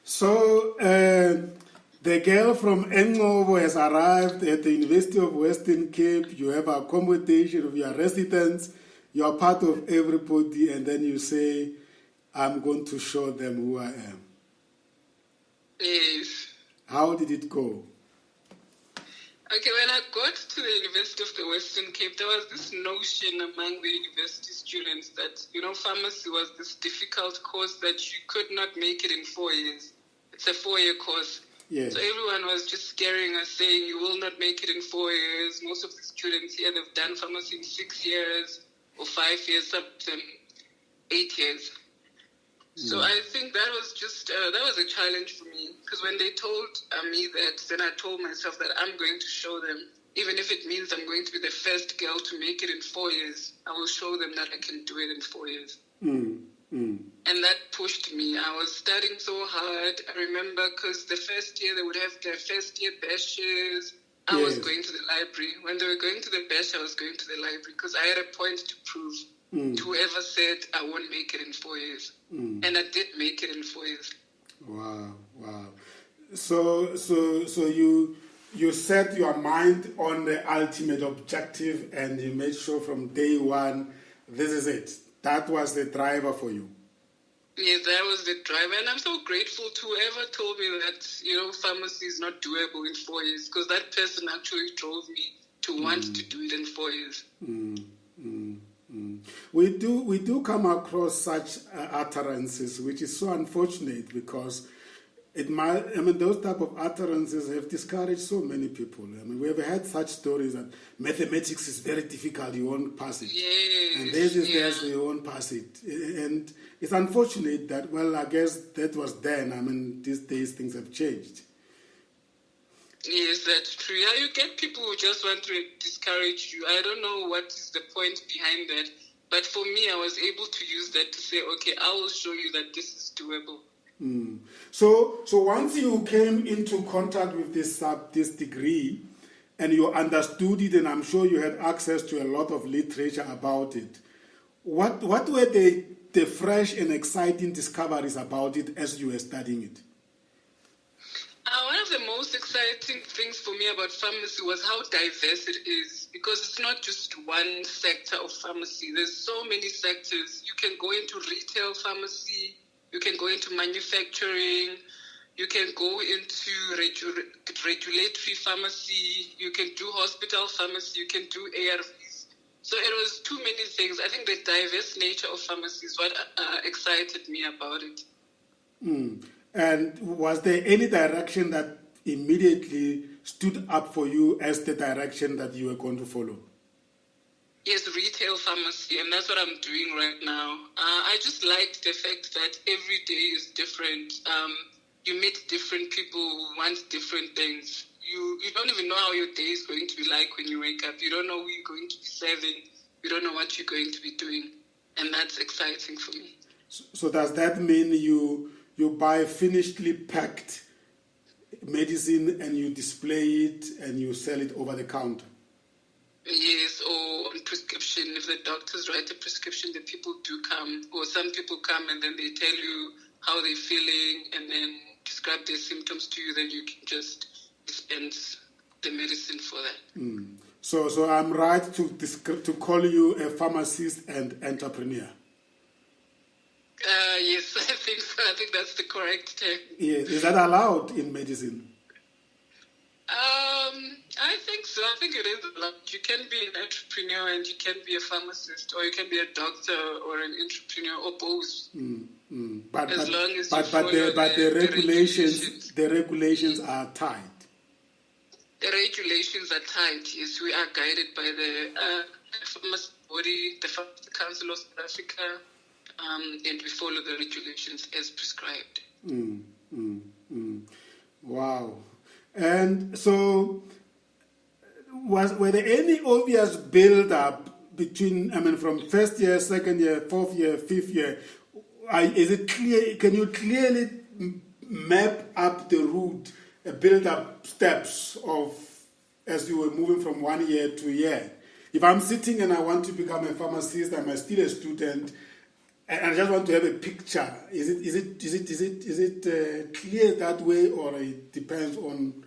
So, the girl from Engcobo has arrived at the University of Western Cape. You have accommodation of your residents. You are part of everybody, and then you say, I'm going to show them who I am. Yes. How did it go? Okay, when I got to the University of the Western Cape, there was this notion among the university students that, pharmacy was this difficult course that you could not make it in 4 years. It's a 4-year course. Yes. So everyone was just scaring us, saying you will not make it in 4 years. Most of the students here, they've done pharmacy in 6 years or 5 years, some 8 years. So I think that was just, that was a challenge for me. Because when they told me that, then I told myself that I'm going to show them, even if it means I'm going to be the first girl to make it in 4 years, I will show them that I can do it in 4 years. And that pushed me. I was studying so hard. I remember because the first year they would have their first year bashes. I was going to the library. When they were going to the bash, I was going to the library because I had a point to prove. To whoever said I won't make it in 4 years. And I did make it in 4 years. Wow. So you set your mind on the ultimate objective, and you made sure from day one, this is it. That was the driver for you. Yes, that was the driver. And I'm so grateful to whoever told me that, pharmacy is not doable in 4 years, because that person actually drove me to want to do it in 4 years. We do come across such utterances, which is so unfortunate because those type of utterances have discouraged so many people. We have had such stories that mathematics is very difficult, you won't pass it. Yes, and this, you won't pass it. And it's unfortunate that, I guess that was then. These days things have changed. Yes, that's true. Yeah, you get people who just want to discourage you. I don't know what is the point behind that. But for me, I was able to use that to say, okay, I will show you that this is doable. So once you came into contact with this degree and you understood it, and I'm sure you had access to a lot of literature about it, what were the fresh and exciting discoveries about it as you were studying it? One of the most exciting things for me about pharmacy was how diverse it is, because it's not just one sector of pharmacy. There's so many sectors. You can go into retail pharmacy, you can go into manufacturing, you can go into regulatory pharmacy, you can do hospital pharmacy, you can do ARVs. So it was too many things. I think the diverse nature of pharmacy is what excited me about it. And was there any direction that immediately stood up for you as the direction that you were going to follow? Yes, retail pharmacy, and that's what I'm doing right now. I just liked the fact that every day is different. You meet different people who want different things. You don't even know how your day is going to be like when you wake up. You don't know who you're going to be serving. You don't know what you're going to be doing. And that's exciting for me. So does that mean you buy finishly packed medicine and you display it and you sell it over the counter? Yes, or on prescription. If the doctors write a prescription, the people do come. Or some people come and then they tell you how they're feeling and then describe their symptoms to you. Then you can just dispense the medicine for that. So I'm right to call you a pharmacist and entrepreneur? Yes, I think so. I think that's the correct term. Yes. Is that allowed in medicine? I think so. I think it is allowed. You can be an entrepreneur and you can be a pharmacist, or you can be a doctor or an entrepreneur, or both. But the regulations are tight. The regulations are tight. Yes, we are guided by the pharmacy body, the Pharmacy Council of South Africa. And we follow the regulations as prescribed. Wow. And so, were there any obvious build-up between, from first year, second year, fourth year, fifth year? Is it clear? Can you clearly map up the route, build-up steps of as you were moving from 1 year to year? If I'm sitting and I want to become a pharmacist, I'm still a student. And I just want to have a picture. Is it clear that way, or it depends on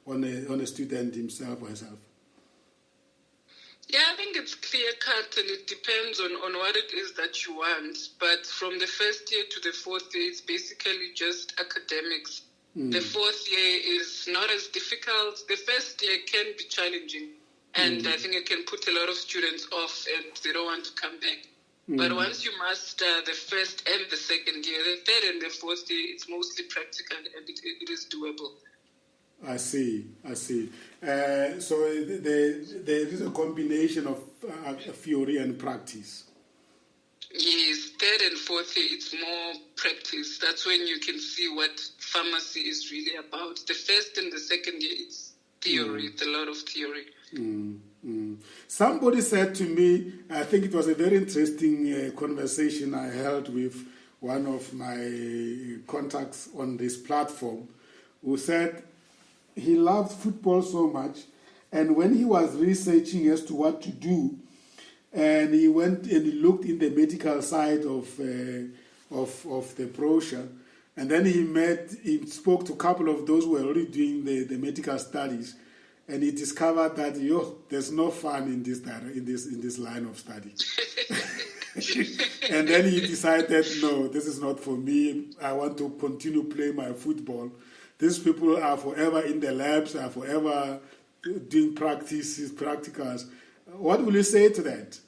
a student himself or herself? Yeah, I think it's clear cut, and it depends on what it is that you want. But from the first year to the fourth year, it's basically just academics. The fourth year is not as difficult. The first year can be challenging, and I think it can put a lot of students off, and they don't want to come back. But once you master the first and the second year, the third and the fourth year, it's mostly practical, and it is doable. I see. So there is a combination of theory and practice. Yes, third and fourth year, it's more practice. That's when you can see what pharmacy is really about. The first and the second year, it's theory. It's a lot of theory. Somebody said to me, I think it was a very interesting conversation I held with one of my contacts on this platform, who said he loved football so much, and when he was researching as to what to do, and he went and he looked in the medical side of the brochure, and then he spoke to a couple of those who were already doing the medical studies, and he discovered that there's no fun in this line of study. And then he decided, no, this is not for me. I want to continue playing my football. These people are forever in the labs, are forever doing practicals. What will you say to that?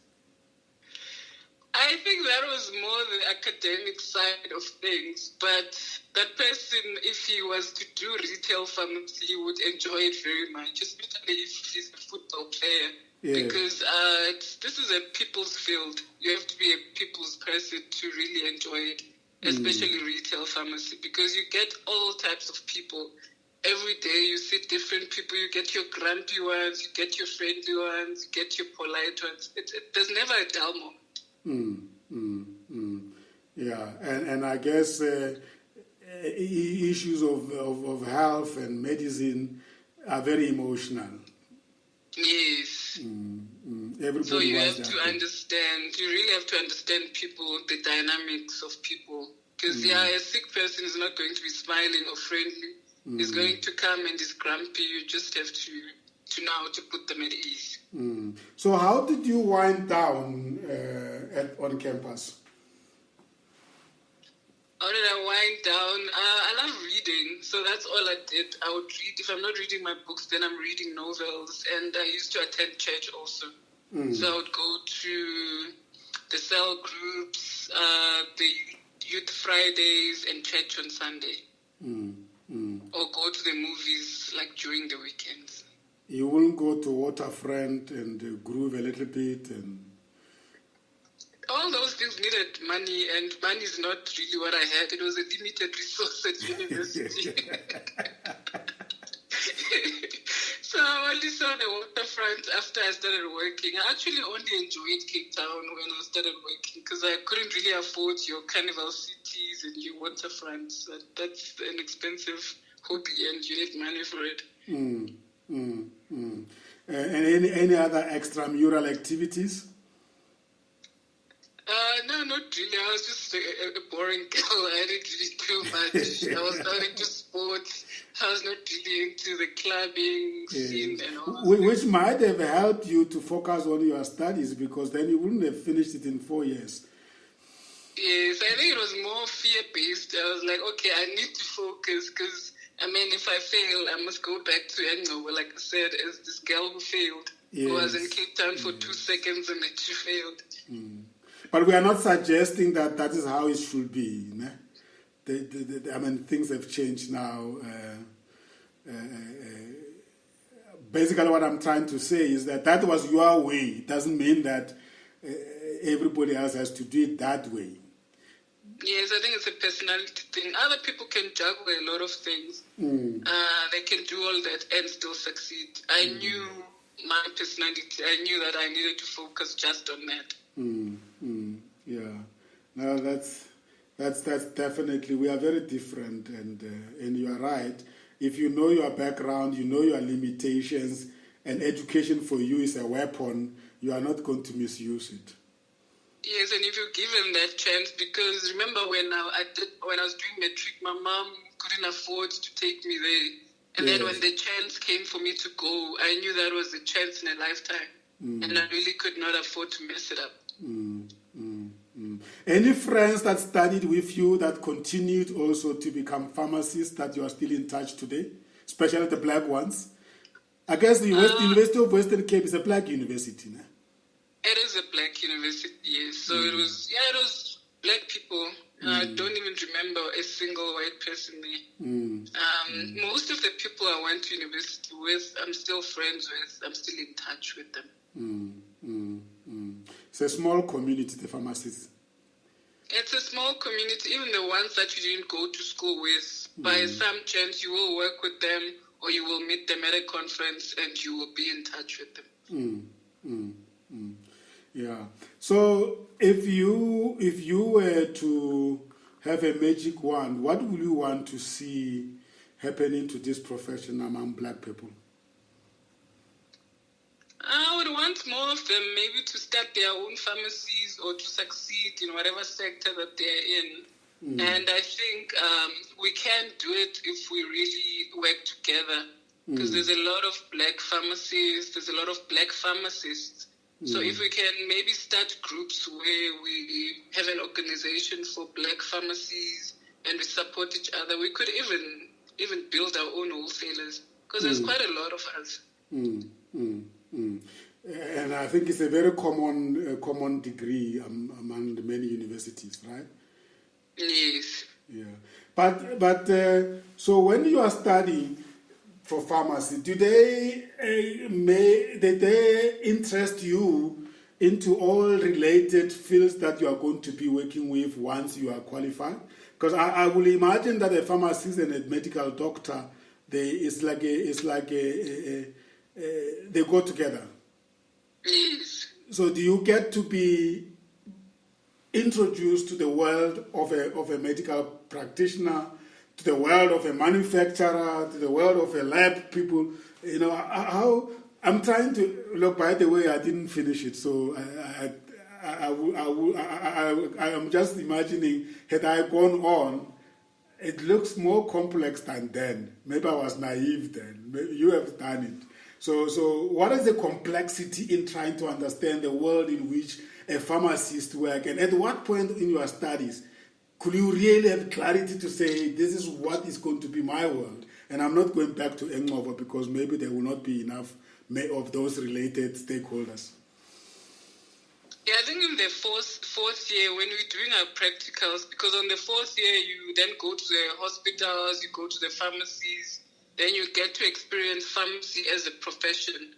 I think that was more the academic side of things, but that person, if he was to do retail pharmacy, he would enjoy it very much, especially if he's a football player, because this is a people's field. You have to be a people's person to really enjoy it, especially retail pharmacy, because you get all types of people. Every day you see different people. You get your grumpy ones, you get your friendly ones, you get your polite ones. There's never a dull moment. Yeah, and I guess issues of health and medicine are very emotional. Yes. Everybody so you have to understand. You really have to understand people, the dynamics of people, because a sick person is not going to be smiling or friendly. He's going to come and he's grumpy. You just have to know how to put them at ease. So how did you wind down on campus? How did I wind down? I love reading, so that's all I did. I would read. If I'm not reading my books, then I'm reading novels, and I used to attend church also. So I would go to the cell groups, the youth Fridays, and church on Sunday. Or go to the movies like during the weekends. You wouldn't go to Waterfront and groove a little bit and... All those things needed money, and money is not really what I had. It was a limited resource at university. So I only saw the Waterfront after I started working. I actually only enjoyed Cape Town when I started working, because I couldn't really afford your carnival cities and your waterfronts. That's an expensive hobby, and you need money for it. And any other extramural activities? No, not really. I was just a boring girl. I didn't really do much. I was not into sports. I was not really into the clubbing scene and all. Which might have helped you to focus on your studies, because then you wouldn't have finished it in 4 years. Yes, I think it was more fear-based. I was like, okay, I need to focus, because, if I fail, I must go back to Engcobo, like I said, as this girl who failed, who was in Cape Town for 2 seconds and then she failed. But we are not suggesting that is how it should be. Ne? Things have changed now. Basically, what I'm trying to say is that was your way. It doesn't mean that everybody else has to do it that way. Yes, I think it's a personality thing. Other people can juggle a lot of things. They can do all that and still succeed. I knew my personality. I knew that I needed to focus just on that. Yeah. No, that's definitely, we are very different, and you are right. If you know your background, you know your limitations, and education for you is a weapon, you are not going to misuse it. Yes, and if you're given that chance, because remember when I was doing matric, my mom couldn't afford to take me there. And then when the chance came for me to go, I knew that was a chance in a lifetime. And I really could not afford to mess it up. Any friends that studied with you that continued also to become pharmacists that you are still in touch today, especially the black ones? I guess the University of Western Cape is a black university, no? It is a black university, yes. So it was black people. I don't even remember a single white person there. Most of the people I went to university with, I'm still friends with. I'm still in touch with them. It's a small community, the pharmacists. It's a small community. Even the ones that you didn't go to school with, by some chance you will work with them or you will meet them at a conference and you will be in touch with them. Yeah. So if you were to have a magic wand, what would you want to see happening to this profession among black people? I would want more of them maybe to start their own pharmacies or to succeed in whatever sector that they're in. And I think we can do it if we really work together, because there's a lot of black pharmacies, there's a lot of black pharmacists. So if we can maybe start groups where we have an organization for black pharmacies and we support each other, we could even build our own wholesalers, because there's quite a lot of us. And I think it's a very common degree among the many universities, right? Yes. Yeah. But so when you are studying for pharmacy, did they interest you into all related fields that you are going to be working with once you are qualified? Because I will imagine that a pharmacist and a medical doctor, they go together. Yes. So do you get to be introduced to the world of a medical practitioner, to the world of a manufacturer, to the world of a lab people? You know, how I'm trying to look. By the way, I didn't finish it, so I'm just imagining, had I gone on, it looks more complex than then. Maybe I was naive then. Maybe you have done it. So what is the complexity in trying to understand the world in which a pharmacist works? And at what point in your studies could you really have clarity to say, this is what is going to be my world? And I'm not going back to Engcobo because maybe there will not be enough of those related stakeholders. Yeah, I think in the fourth year, when we're doing our practicals, because on the fourth year, you then go to the hospitals, you go to the pharmacies, then you get to experience pharmacy as a profession,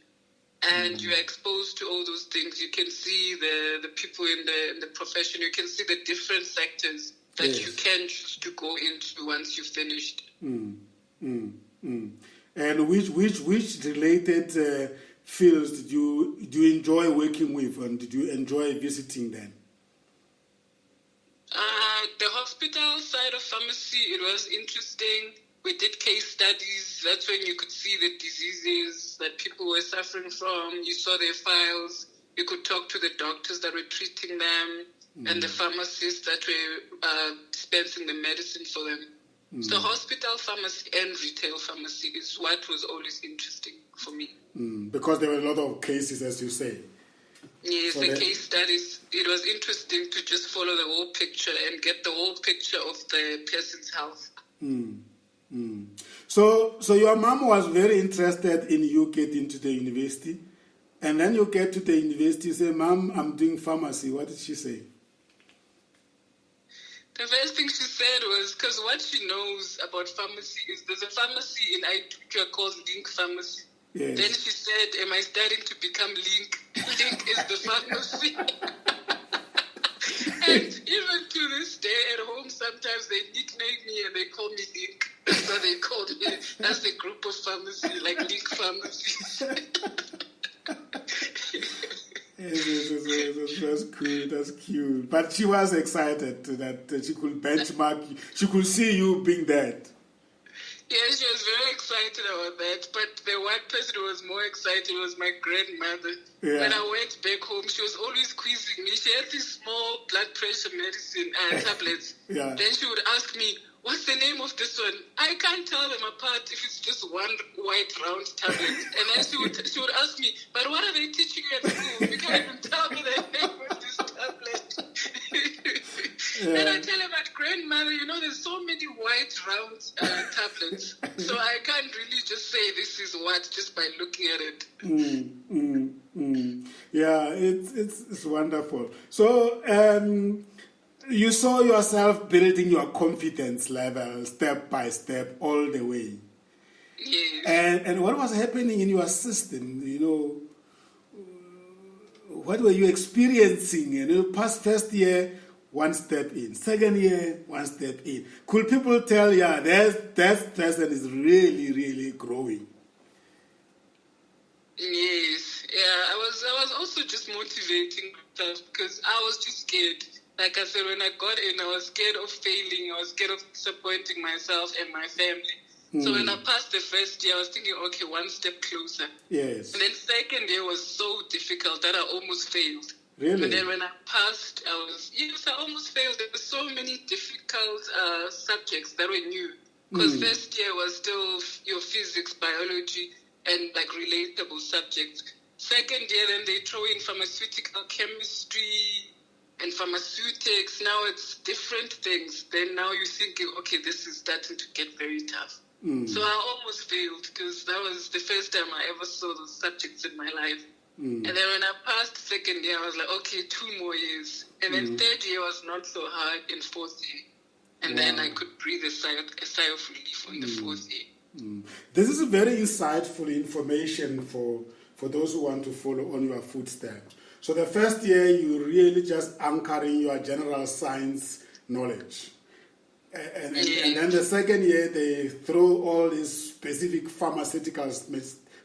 and you're exposed to all those things. You can see the people in the profession. You can see the different sectors that you can choose to go into once you've finished. And which related fields do you enjoy working with, and did you enjoy visiting them? The hospital side of pharmacy, it was interesting. We did case studies. That's when you could see the diseases that people were suffering from. You saw their files. You could talk to the doctors that were treating them and the pharmacists that were dispensing the medicine for them. So hospital pharmacy and retail pharmacy is what was always interesting for me. Because there were a lot of cases, as you say. Yes, so the case studies, it was interesting to just follow the whole picture and get the whole picture of the person's health. So your mom was very interested in you getting to the university, and then you get to the university, you say, Mom, I'm doing pharmacy. What did she say? The first thing she said was, because what she knows about pharmacy is there's a pharmacy in Ed.2 called Link Pharmacy. Yes. Then she said, am I starting to become Link? Link is the pharmacy. And even to this day at home, sometimes they nickname me and they call me Link. That's what they called me. That's the group of pharmacy, like Link Pharmacy. That's cool. That's cute. But she was excited that she could benchmark you. She could see you being that. Yeah, she was very excited about that. But the one person who was more excited was my grandmother. Yeah. When I went back home, she was always quizzing me. She had these small blood pressure medicine tablets. Yeah. Then she would ask me, what's the name of this one? I can't tell them apart if it's just one white round tablet. And then she would ask me, but what are they teaching you at school? You can't even tell me the name of this tablet. Then I tell her, but grandmother, there's so many white round tablets. So I can't really just say this is what just by looking at it. Yeah, it's wonderful. So you saw yourself building your confidence level step by step all the way. Yes. And what was happening in your system? What were you experiencing? Past first year, one step in. Second year, one step in. Could people tell, that person is really, really growing? Yes. Yeah, I was also just motivating myself because I was just scared. Like I said, when I got in, I was scared of failing. I was scared of disappointing myself and my family. So when I passed the first year, I was thinking, okay, one step closer. Yes. And then second year was so difficult that I almost failed. Really? And then when I passed, I almost failed. There were so many difficult subjects that were new. Because first year was still your physics, biology, and like relatable subjects. Second year, then they throw in pharmaceutical chemistry and pharmaceutics. Now it's different things. Then now you're thinking, okay, this is starting to get very tough. So I almost failed because that was the first time I ever saw those subjects in my life. And then when I passed second year, I was like, okay, 2 more years. And then third year was not so hard in fourth year. And then I could breathe a sigh of relief on the fourth year. This is very insightful information for those who want to follow on your footsteps. So the first year, you really just anchoring your general science knowledge. And then the second year, they throw all this specific pharmaceutical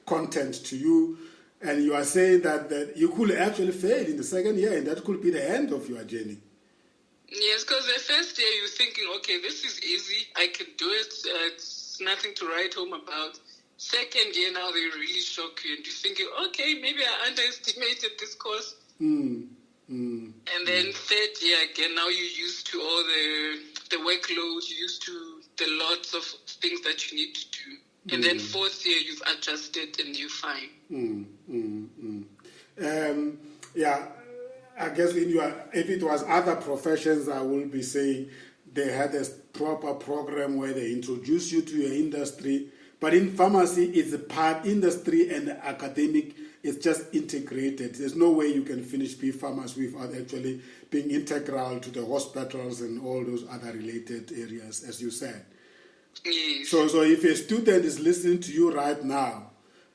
content to you. And you are saying that you could actually fail in the second year, and that could be the end of your journey. Yes, because the first year you're thinking, okay, this is easy. I can do it. It's nothing to write home about. Second year, now they really shock you, and you're thinking, okay, maybe I underestimated this course. And then third year again, now you're used to all the workload, you're used to the lots of things that you need to do. And then fourth year, you've adjusted and you're fine. I guess if it was other professions, I will be saying they had a proper program where they introduce you to your industry. But in pharmacy, it's a part industry and academic. It's just integrated. There's no way you can finish B-Pharmacy without actually being integral to the hospitals and all those other related areas, as you said. Yes. So if a student is listening to you right now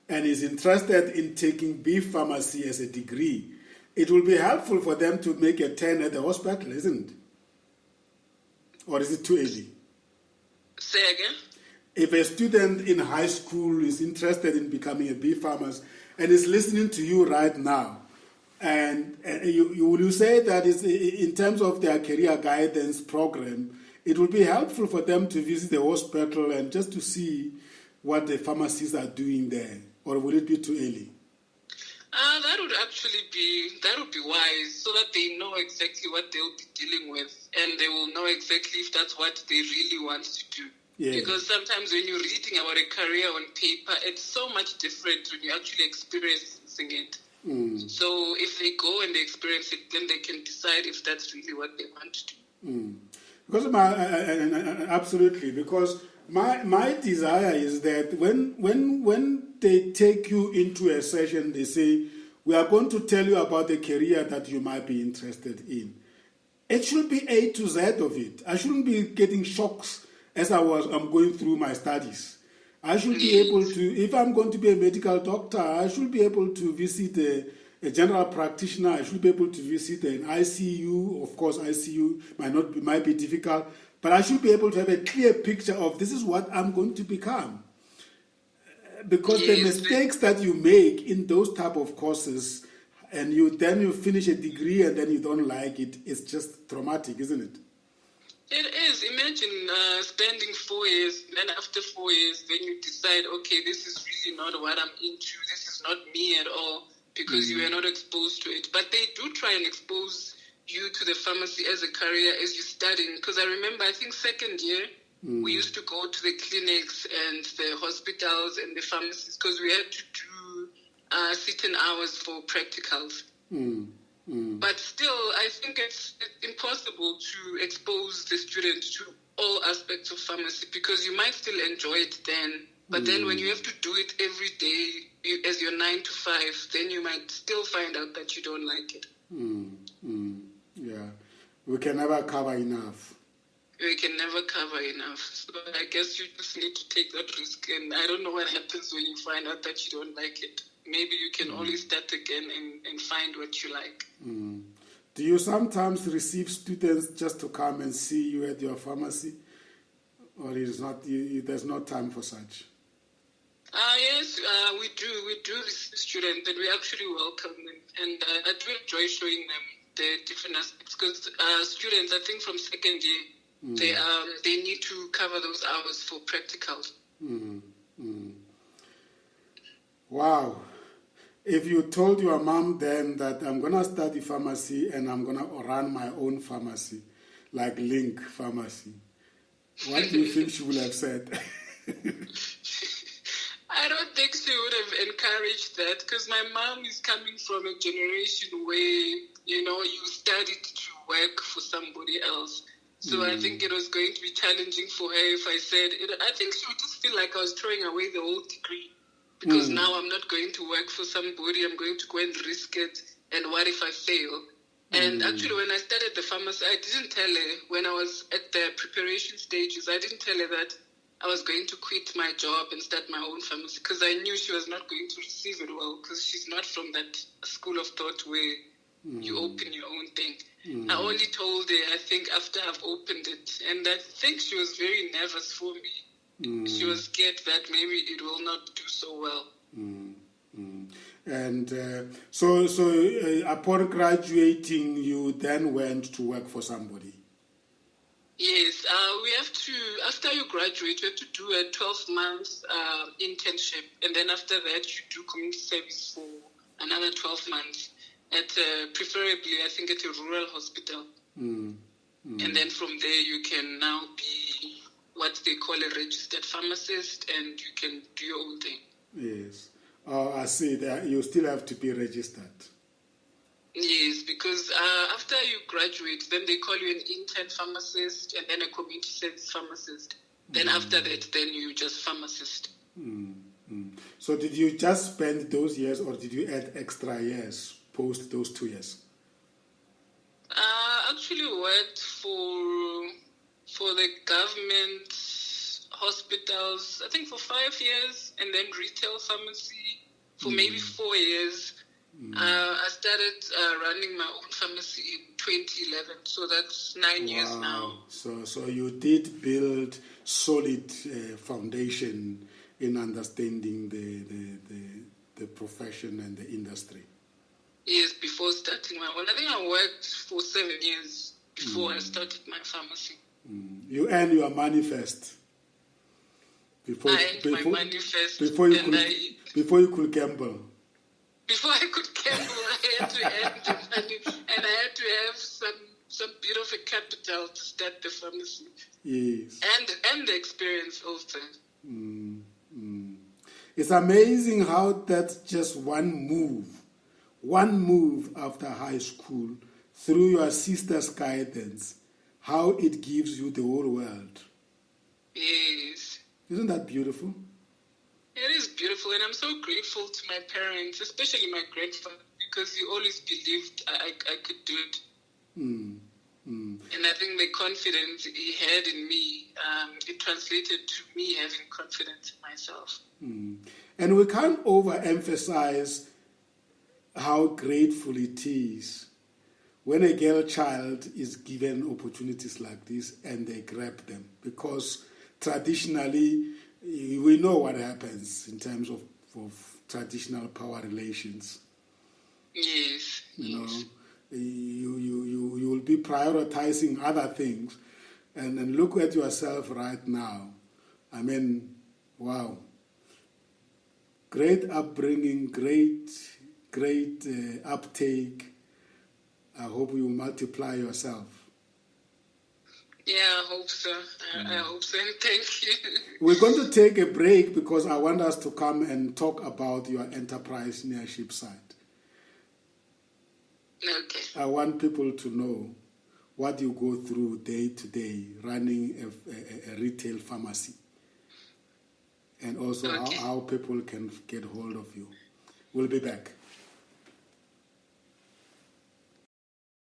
and is interested in taking B-Pharmacy as a degree, it will be helpful for them to make a turn at the hospital, isn't it? Or is it too early? Say again? If a student in high school is interested in becoming a B-Pharmacist and is listening to you right now, and you say that it's, in terms of their career guidance program, it will be helpful for them to visit the hospital and just to see what the pharmacists are doing there, or will it be too early? That would be wise, so that they know exactly what they'll be dealing with, and they will know exactly if that's what they really want to do. Yeah. Because sometimes when you're reading about a career on paper, it's so much different when you're actually experiencing it. So if they go and they experience it, then they can decide if that's really what they want to do. Because absolutely, because my desire is that when they take you into a session, they say, we are going to tell you about the career that you might be interested in. It should be A to Z of it. I shouldn't be getting shocks as I'm going through my studies. I should be able to, if I'm going to be a medical doctor, I should be able to visit a general practitioner. I should be able to visit an ICU. Of course, ICU might be difficult, but I should be able to have a clear picture of this is what I'm going to become. Because the mistakes that you make in those type of courses, and you finish a degree and then you don't like it, it's just traumatic, isn't it? It is, Because imagine spending 4 years, then after 4 years, then you decide, okay, this is really not what I'm into. This is not me at all, because you were not exposed to it. But they do try and expose you to the pharmacy as a career as you're studying. Because I remember, I think second year, we used to go to the clinics and the hospitals and the pharmacies because we had to do certain hours for practicals. But still, I think it's impossible to expose the student to all aspects of pharmacy because you might still enjoy it then. But then when you have to do it every day as your 9 to 5, then you might still find out that you don't like it. Yeah, we can never cover enough. We can never cover enough. So I guess you just need to take that risk. And I don't know what happens when you find out that you don't like it. Maybe you can always start again and find what you like. Do you sometimes receive students just to come and see you at your pharmacy? Or is not? There's no time for such? Yes, we do. We do receive students, and we actually welcome them. And I do enjoy showing them the different aspects. Because students, I think from second year, they need to cover those hours for practicals. Wow. If you told your mom then that I'm going to study pharmacy and I'm going to run my own pharmacy, like Link Pharmacy, what do you think she would have said? I don't think she would have encouraged that because my mom is coming from a generation where, you studied to work for somebody else. So I think it was going to be challenging for her if I said it. I think she would just feel like I was throwing away the whole degree because now I'm not going to work for somebody. I'm going to go and risk it. And what if I fail? And actually, when I started the pharmacy, I didn't tell her when I was at the preparation stages. I didn't tell her that I was going to quit my job and start my own pharmacy because I knew she was not going to receive it well because she's not from that school of thought where you open your own thing. I only told her, I think, after I've opened it. And I think she was very nervous for me. She was scared that maybe it will not do so well. And so upon graduating, you then went to work for somebody? Yes, we have to, after you graduate, you have to do a 12-month internship. And then after that, you do community service for another 12 months. At preferably, I think, at a rural hospital. And then from there, you can now be what they call a registered pharmacist, and you can do your own thing. Yes. Oh, I see. That you still have to be registered. Yes, because after you graduate, then they call you an intern pharmacist and then a community service pharmacist. Then after that, then you just pharmacist. So did you just spend those years, or did you add extra years post those 2 years? I actually worked for the government hospitals, I think for 5 years, and then retail pharmacy for maybe 4 years. I started running my own pharmacy in 2011, so that's 9 years now. So you did build solid foundation in understanding the profession and the industry. Yes, before starting my own. I think I worked for 7 years before I started my pharmacy. You earned your money first. I earned my money first. Before you could gamble. Before I could gamble, I had to earn the money, and I had to have some bit of a capital to start the pharmacy. Yes. And the experience also. It's amazing how that's just one move after high school, through your sister's guidance, how it gives you the whole world. Yes. Isn't that beautiful? It is beautiful, and I'm so grateful to my parents, especially my grandfather, because he always believed I could do it. And I think the confidence he had in me, it translated to me having confidence in myself. And we can't overemphasize how grateful it is when a girl child is given opportunities like this and they grab them, because traditionally we know what happens in terms of traditional power relations. Yes. You will be prioritizing other things, And look at yourself right now. I mean, wow. Great upbringing, great uptake. I hope you multiply yourself. Yeah, I hope so. I hope so. Thank you. We're going to take a break because I want us to come and talk about your entrepreneurship side. Okay. I want people to know what you go through day to day running a retail pharmacy, and also Okay. how people can get hold of you. We'll be back.